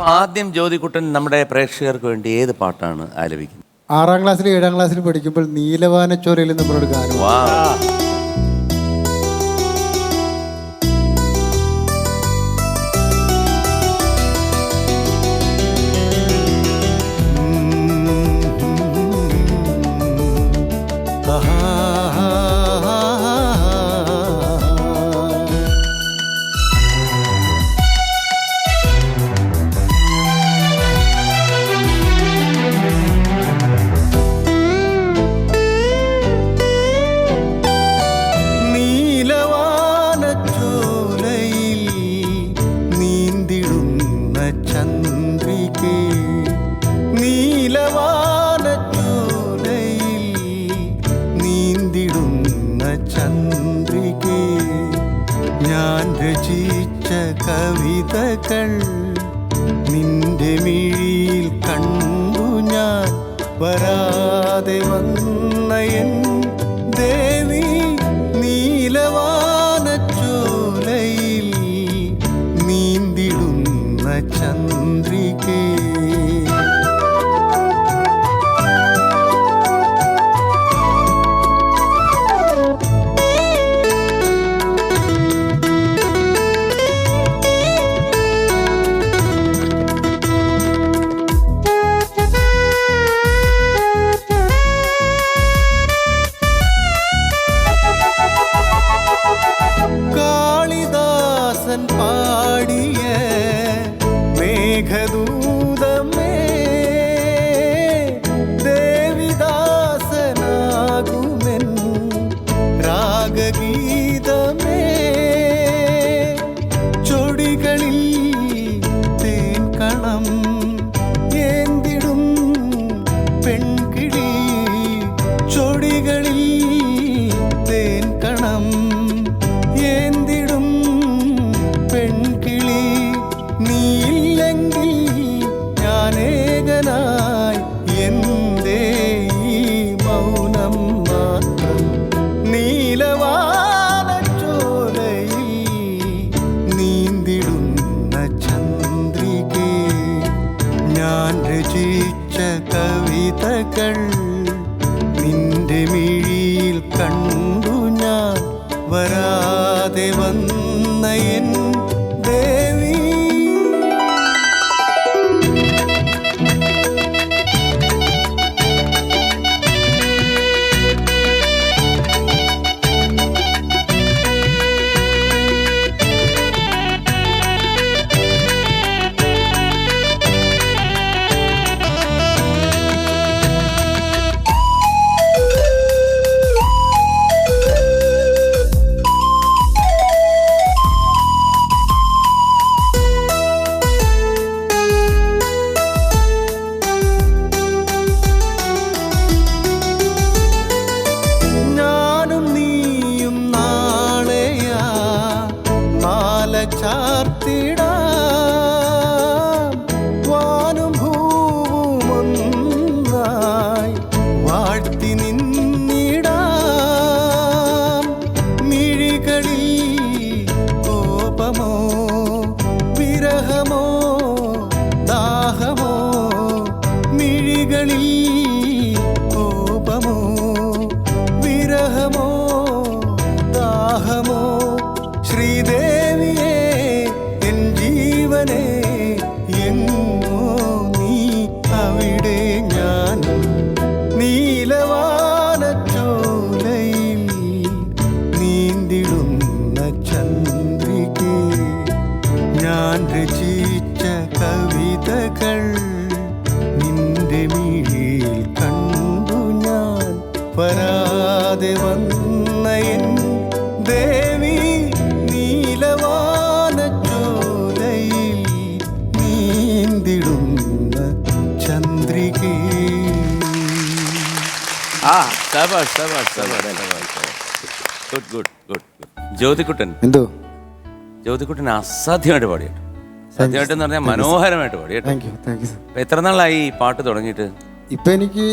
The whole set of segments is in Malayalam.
ആദ്യം ജ്യോതികുട്ടൻ നമ്മുടെ പ്രേക്ഷകർക്ക് വേണ്ടി ഏത് പാട്ടാണ് ആലപിക്കുന്നത്? 6ാം ക്ലാസ്സിലും 7ാം ക്ലാസ്സിലും പഠിക്കുമ്പോൾ നീലവാനച്ചോരയിൽ നമ്മളൊരു ഗാനം. ഞാൻ രചിച്ച കവിതകൾ നിന്റെ മിഴിയിൽ കണ്ടു ഞാൻ വരാതെ വന്ന എൻ ദേവി നീലവാനച്ചോലയിൽ നീന്തിടുന്ന ചന്ദ്രികേ. പാടിയ മേഘദൂതമേ ദേവിദാസനാകുമെൻ രാഗഗീതമേ ചൊടികളിൽ തേൻ കണം ഏന്തിടും പെൺകിളി ചൊടികളിൽ തേൻ കണം ഏന്തിടും പെൺകിളി നീയില്ലെങ്കിൽ ഞാനേകനായി എന്തേ ഈ മൗനം മാത്രം നീലവാനച്ചോലയിൽ നീന്തിടുന്ന ചന്ദ്രികേ. ഞാൻ രചിച്ച കവിതകൾ നിന്റെ മിഴിയിൽ കണ്ടു ഞാൻ വരാതെ വന്ന എൻ ദേവി. ചാർത്തിടാം വാനും ഭൂവുമൊന്നായി വാഴ്ത്തി നിന്നിടാം മിഴികളിൽ കോപമോ വിരഹമോ ദാഹമോ മിഴികളിൽ കോപമോ വിരഹമോ ദാഹമോ ശ്രീദേവിയേ എൻ ജീവനേ എങ്ങോ നീ അവിടെ ഞാൻ നീലവാനച്ചോലയിൽ നീന്തിടുന്ന ചന്ദ്രികേ. ഞാൻ രചിച്ച കവിതകൾ നിന്റെ മിഴിയിൽ കണ്ടു ഞാൻ വരാതെ വന്ന എൻ ദേവി നീലവാനച്ചോലയിൽ നീന്തിടുന്ന ചന്ദ്രികേ. Good good good. ജ്യോതികുട്ടൻ എന്തോ ജ്യോതികുട്ടൻ അസാധ്യമായിട്ട് പാടിയിട്ട്, സാധ്യമായിട്ടെന്ന് പറഞ്ഞാൽ മനോഹരമായിട്ട് പാടിയിട്ട്. Thank you sir. എത്ര നാളായി ഈ പാട്ട് തുടങ്ങിയിട്ട്? ഇപ്പം എനിക്ക്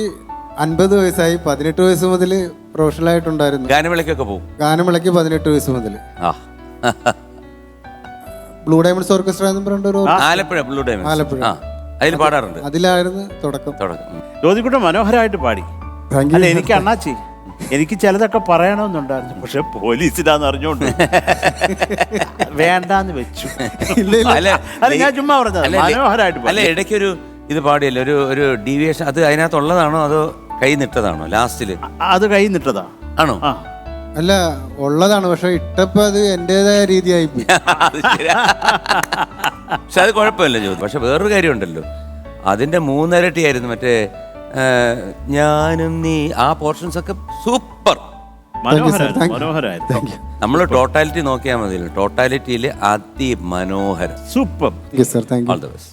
50 വയസ്സായി. 18 വയസ്സ് മുതൽ പ്രൊഫഷണലായിട്ടുണ്ടായിരുന്നു. ഗാനമേളയ്ക്കൊക്കെ പോകും? ഗാനമേളയ്ക്ക് 18 വയസ്സ് മുതൽ. ബ്ലൂ ഡയമണ്ട്സ് ഓർക്കസ്ട്ര എന്ന് പറഞ്ഞ ഒരു ആലപ്പുഴ ബ്ലൂ ഡയമണ്ട്സ്. ആലപ്പുഴ. ആ അതിൽ പാടാറുണ്ട്. അതിലായിരുന്നു തുടക്കം. ജ്യോതികുട്ടൻ മനോഹരമായിട്ട് പാടി. Thank you. അല്ല എനിക്ക് അണ്ണാച്ചി എനിക്ക് ചിലതൊക്കെ പറയണമെന്നുണ്ടായിരുന്നു, പക്ഷെ പോലീസിലാന്ന് അറിഞ്ഞോണ്ട് വേണ്ടാന്ന് വെച്ചു. ഇല്ല, ഇല്ല. അല്ല ഞാൻ ചുമ്മാ പറഞ്ഞത് മനോഹരമായിട്ട് അല്ല ഇടയ്ക്കൊരു ഇത് പാടിയല്ലോ, ഒരു ഡീവിയേഷൻ. അത് അതിനകത്തുള്ളതാണോ അതോ കൈ നിട്ടതാണോ ലാസ്റ്റില്? അത് കൈ നിട്ടതാ ആണോ? ആ അല്ല ഉള്ളതാണ്, പക്ഷെ ഇട്ടപ്പോ അത് എന്റേതായ രീതിയായി പോയി. അത് ശരിയാ. പക്ഷെ അത് കുഴപ്പമില്ല ജ്യോതി. പക്ഷെ വേറൊരു കാര്യമുണ്ടല്ലോ, അതിന്റെ 3 ഇരട്ടിയായിരുന്നു മറ്റേ ഞാനും നീ. ആ പോർഷൻസ് ഒക്കെ സൂപ്പർ. മനോഹരമായിരുന്നു, മനോഹരമായിരുന്നു. Thank you. നമ്മൾ ടോട്ടാലിറ്റി നോക്കിയാൽ മതിയല്ലോ. ടോട്ടാലിറ്റിയിൽ അതിമനോഹരം. Super. Sir, thank you. All the best.